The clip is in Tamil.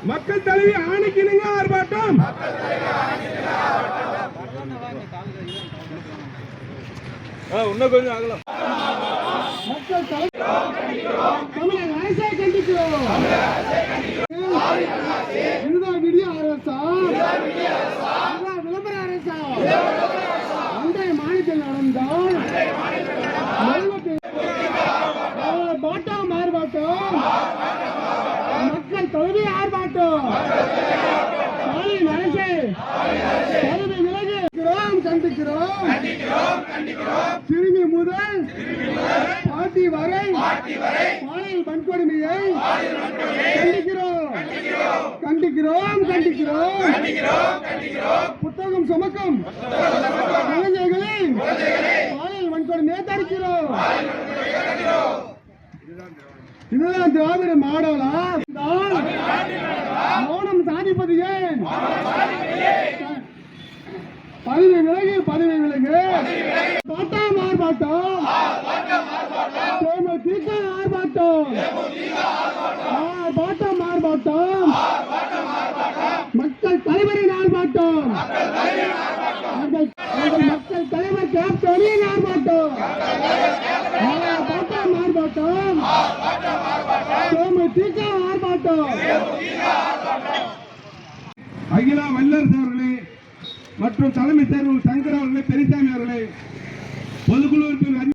மக்கள் தலைவி ஆணைக்கினுங்க ஆர்ப்பாட்டம். இன்னும் கொஞ்சம் ஆகலாம். மக்கள் தமிழக அரசை கண்டிக்கிறோம். இதுதான் விடிய அரசா, விளம்பர அரசா? அன்றைய மாநிலத்தில் நடந்தால் பாட்டம் ஆர்ப்பாட்டம், மக்கள் தொழுகை ஆர்ப்பாட்டம், ஸ்டாலின் அரசை பதவி விலகு கண்டிக்கிறோம். சிறுமி முதல் பாட்டி வரை பாலியல் வன்கொடுமையை கண்டிக்கிறோம். புத்தகம் சுமக்கும் இளைஞர்களின் பாலியல் வன்கொடுமையை தடுக்கிறோம். இதுதான் திராவிட மாடலா? மௌனம் சாதிப்பது ஏன்? பதவி விலகு. பாட்டம் ஆர்ப்பாட்டம், தேமுதிக ஆர்ப்பாட்டம், பாட்டம் ஆர்ப்பாட்டம், மக்கள் தலைவரின் ஆர்ப்பாட்டம், மக்கள் தலைவர் கேப்டனின் ஆர்ப்பாட்டம், பாட்டம் ஆர்ப்பாட்டம், தேமுதிக ஆர்ப்பாட்டம். அகிலா வல்லரசு அவர்களே மற்றும் தலைமை தேர்வு சங்கர் அவர்களே, பெரியசாமி அவர்களே, பொதுக்குழு